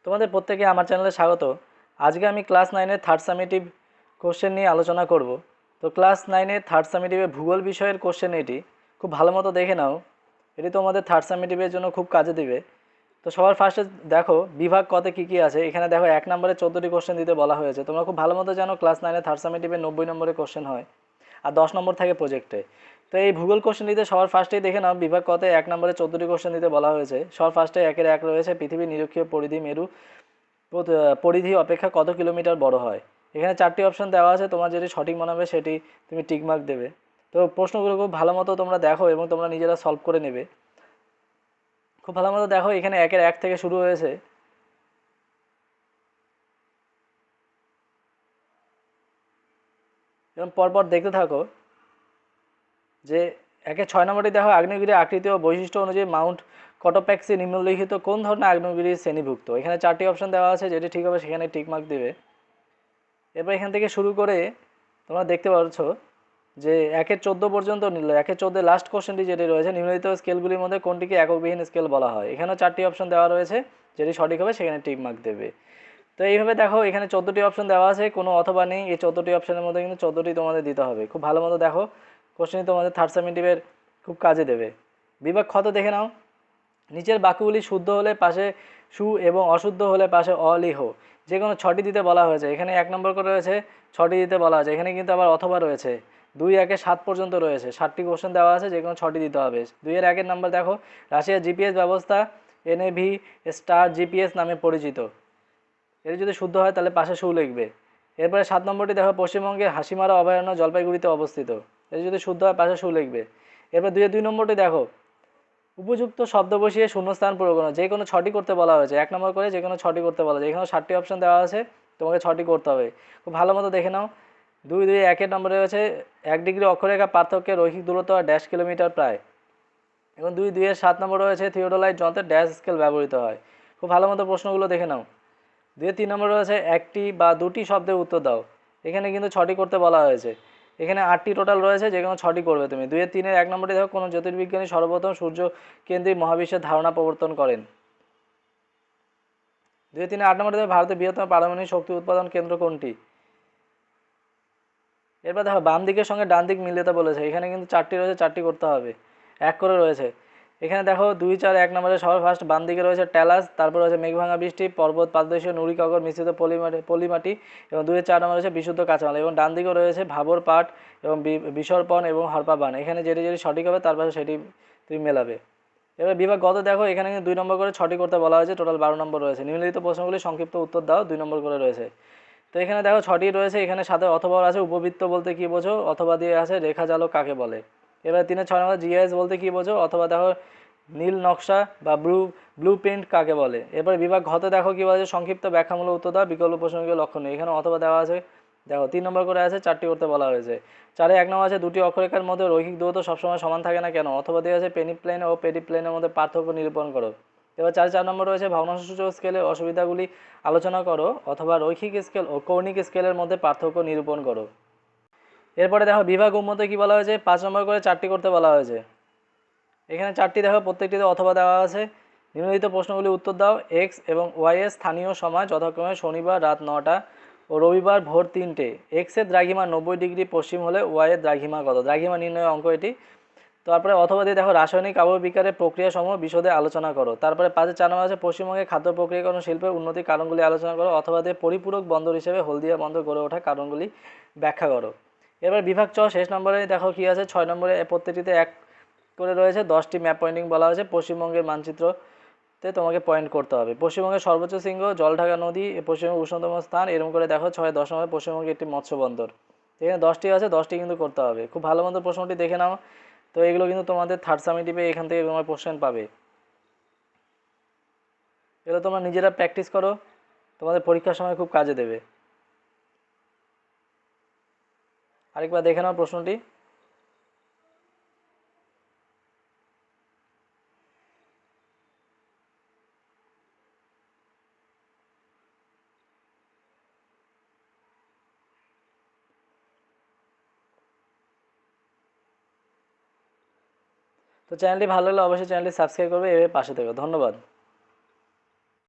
তোমাদের প্রত্যেকে আমার চ্যানেলে স্বাগত। আজকে আমি ক্লাস 9-এর থার্ড সামেটিভ কোশ্চেন নিয়ে আলোচনা করব। তো ক্লাস 9-এর থার্ড সামেটিভে ভূগোল বিষয়ের কোশ্চেন এটি। খুব ভালো মতো দেখে নাও, এটি তোমাদের থার্ড সামেটিভের জন্য খুব কাজে দিবে। তো সবার ফার্স্টে দেখো বিভাগ কতে কী কী আছে। এখানে দেখো 1 নম্বরে 14টি কোশ্চেন দিতে বলা হয়েছে। তোমরা খুব ভালো মতো জানো ক্লাস 9-এর থার্ড সামেটিভে 90 নম্বরের কোশ্চেন হয় আর 10 নম্বর থাকে প্রজেক্টে। তো এই ভূগোল কোশ্চেন দিতে সবার ফার্স্টেই দেখে নাও বিভাগ কতে 1 নম্বরে 14টি কোশ্চেন দিতে বলা হয়েছে। সবার ফার্স্টে 1-এর 1 রয়েছে পৃথিবীর নিরক্ষীয় পরিধি মেরু পরিধি অপেক্ষা কত কিলোমিটার বড় হয়। এখানে 4টি অপশন দেওয়া আছে, তোমার যেটি সঠিক মনে হবে সেটি তুমি টিক মার্ক দেবে। তো প্রশ্নগুলো খুব ভালো মতো তোমরা দেখো এবং তোমরা নিজেরা সলভ করে নেবে। খুব ভালো মতো দেখো, এখানে 1-এর 1 থেকে শুরু হয়েছে এবং পরপর দেখতে থাকো যে 1-এর 6 নম্বরটি দেখো আগ্নেয়গিরির আকৃতি ও বৈশিষ্ট্য অনুযায়ী মাউন্ট কটোপ্যাক্সি নিম্নলিখিত কোন ধরনের আগ্নেয়গিরির শ্রেণীভুক্ত। এখানে 4টি অপশন দেওয়া আছে, যেটি ঠিক হবে সেখানে টিক মার্ক দিবে। এরপর এখান থেকে শুরু করে তোমরা দেখতে পাচ্ছ যে 1-এর 14 পর্যন্ত নিল। 1-এর 14 লাস্ট কোশ্চেনটি যেটি রয়েছে, নিম্নলিখিত স্কেলগুলির মধ্যে কোনটিকে এককবিহীন স্কেল বলা হয়। এখানেও 4টি অপশন দেওয়া রয়েছে, যেটি সঠিক হবে সেখানে টিক মার্ক দেবে। তো এইভাবে দেখো এখানে 14টি অপশন দেওয়া আছে, কোনো অথবা নেই। এই 14টি অপশনের মধ্যে কিন্তু 14টি তোমাদের দিতে হবে। খুব ভালো মতো দেখো, কোশ্চেনটি তোমাদের থার্ড সামেটিভের খুব কাজে দেবে। বিভাগ ক্ষত দেখে নাও। নিচের বাক্যগুলি শুদ্ধ হলে পাশে সু এবং অশুদ্ধ হলে পাশে অ লিখো। যে কোনো 6টি দিতে বলা হয়েছে। এখানে 1 নম্বর করে রয়েছে 6টি দিতে বলা হয়েছে। এখানে কিন্তু আবার অথবা রয়েছে 2-1 7 পর্যন্ত রয়েছে। 7টি কোশ্চেন দেওয়া আছে, যে কোনো 6টি দিতে হবে। 2-এর 1-এর নাম্বার দেখো, রাশিয়ার জিপিএস ব্যবস্থা এনএভি স্টার জিপিএস নামে পরিচিত। এর যদি শুদ্ধ হয় তাহলে পাশে সু লিখবে। এরপরে 7 নম্বরটি দেখো, পশ্চিমবঙ্গের হাসিমারা অভয়ারণ্য জলপাইগুড়িতে অবস্থিত। এর যদি শুদ্ধ হয় পাশে সু লিখবে। এরপর 2-এর 2 নম্বরটি দেখো, উপযুক্ত শব্দ বসিয়ে শূন্যস্থান পূরণ করো। যে কোনো 6টি করতে বলা হয়েছে, 1 নম্বর করে যে কোনো 6টি করতে বলা হয়েছে। এখানে 7টি অপশন দেওয়া আছে, তোমাকে 6টি করতে হবে। খুব ভালো মতো দেখে নাও। 2-2-1-এর নম্বরে রয়েছে 1 ডিগ্রি অক্ষরেখা পার্থক্যের রৈখিক দূরত্ব ড্যাশ কিলোমিটার প্রায়। এবং 2-2-এর 7 নম্বর রয়েছে থিওডোলাইট যন্ত্রের ড্যাশ স্কেল ব্যবহৃত হয়। খুব ভালো মতো প্রশ্নগুলো দেখে নাও। 2-এর 3 নম্বর রয়েছে একটি বা দুটি শব্দের উত্তর দাও। এখানে কিন্তু 6টি করতে বলা হয়েছে। এখানে 8টি টোটাল রয়েছে, যে কোনো 6টি করবে তুমি। 2-এর 3-এর 1 নম্বরটি দেখো, কোনো জ্যোতির্বিজ্ঞানী সর্বপ্রথম সূর্য কেন্দ্রিক মহাবিশ্বের ধারণা প্রবর্তন করেন। 2-এর 3-এর 8 নম্বরটি দেখো, ভারতের বৃহত্তম পারমাণবিক শক্তি উৎপাদন কেন্দ্র কোনটি। এরপর দেখো বাম দিকের সঙ্গে ডান দিক মিলাতে বলেছে। এখানে কিন্তু 4টি রয়েছে, 4টি করতে হবে, 1 করে রয়েছে। এখানে দেখো 2-4-1 নম্বরে সবার ফার্স্ট বাম দিকে রয়েছে ট্যালাস, তারপর রয়েছে মেঘভাঙা বৃষ্টি, পর্বত পাদদেশীয় নুড়ি কাকর মিশ্রিত পলিমাটি এবং 2-4 নম্বরে রয়েছে বিশুদ্ধ কাঁচামাল। এবং ডান দিকেও রয়েছে ভাবর পাট এবং বিসর্পণ এবং হরপাবান। এখানে যেটি যেটি সঠিক হবে তার পাশে সেটি তুমি মেলাবে। এবার বিভাগ গত দেখো, এখানে কিন্তু 2 নম্বর করে 6টি করতে বলা হয়েছে, টোটাল 12 নম্বর রয়েছে। নিম্নলিখিত প্রশ্নগুলি সংক্ষিপ্ত উত্তর দাও, 2 নম্বর করে রয়েছে। তো এখানে দেখো 6টি রয়েছে, এখানে সাথে অথবা আছে। উপবৃত্ত বলতে কি বোঝো, অথবা দিয়ে আছে রেখা জালক কাকে বলে। এবার 3-6 নম্বর জিআইএস বলতে কি বোঝো, অথবা দেখো নীল নকশা বা ব্লু প্রিন্ট কাকে বলে। এবার বিভাগ ঘতে দেখো কি বলে, সংক্ষিপ্ত ব্যাখ্যামূলক উত্তর দাও, বিকল্প প্রশ্নগুলো লক্ষ্য নেই। এখানে অথবা দেওয়া আছে, দেখো 3 নম্বর করে আছে, 4টি করতে বলা হয়েছে। 4-এ 1 নম্বর আছে দুটি অক্ষরেখার মধ্যে রৈখিক দূরত্ব সবসময় সমান থাকে না কেন। অথবা দেওয়া আছে পেনিপ্লেন ও পেডিপ্লেনের মধ্যে পার্থক্য নিরূপণ করো। এবার 4 নম্বর রয়েছে ভগ্নাংশসূচক স্কেলের অসুবিধাগুলি আলোচনা করো, অথবা রৈখিক স্কেল ও কৌণিক স্কেলের মধ্যে পার্থক্য নিরূপণ করো। এরপরে দেখো বিভাগ উন্মতে কি বলা হয়েছে, 5 নম্বর করে 4টি করতে বলা হয়েছে। এখানে 4টি দেখো, প্রত্যেকটিতে অথবা দেওয়া আছে। নিম্নলিখিত প্রশ্নগুলি উত্তর দাও। এক্স এবং ওয়াই এর স্থানীয় সময় যথাক্রমে শনিবার রাত 9টা ও রবিবার ভোর 3টে। এক্সের দ্রাঘিমা 90 ডিগ্রি পশ্চিম হলে ওয়াইয়ের দ্রাঘিমা কত। দ্রাঘিমা নির্ণয় অঙ্ক এটি। তারপরে অথবা দিয়ে দেখো রাসায়নিক আবহবিকারের প্রক্রিয়াসমূহ বিশদে আলোচনা করো। তারপরে 5-4 নম্বর আছে পশ্চিমবঙ্গের খাদ্য প্রক্রিয়াকরণ শিল্পের উন্নতির কারণগুলি আলোচনা করো, অথবা দিয়ে পরিপূরক বন্দর হিসেবে হলদিয়া বন্দর গড়ে ওঠার কারণগুলি ব্যাখ্যা করো। এবার বিভাগ চ শেষ নম্বরে দেখো কি আছে, 6 নম্বরে প্রত্যেকটিতে 1 করে রয়েছে। 10টি ম্যাপ পয়েন্টিং বলা হয়েছে। পশ্চিমবঙ্গের মানচিত্রতে তোমাকে পয়েন্ট করতে হবে। পশ্চিমবঙ্গের সর্বোচ্চ শৃঙ্গ জলঢাকা নদী, পশ্চিমবঙ্গের উষ্ণতম স্থান, এরকম করে দেখো 6-10 নম্বরে পশ্চিমবঙ্গের একটি মৎস্য বন্দর। এখানে 10টি আছে, 10টি কিন্তু করতে হবে। খুব ভালো মতো প্রশ্নটি দেখে নাও। তো এগুলো কিন্তু তোমাদের থার্ড সামেটিভে এখান থেকে তোমার কোশ্চেন পাবে। এগুলো তোমরা নিজেরা প্র্যাকটিস করো, তোমাদের পরীক্ষার সময় খুব কাজে দেবে। আরেকবার দেখে নাও প্রশ্নটি। তো চ্যানেলটি ভালো লাগলে অবশ্যই চ্যানেলটি সাবস্ক্রাইব করবে, এভাবে পাশে থেকো। ধন্যবাদ।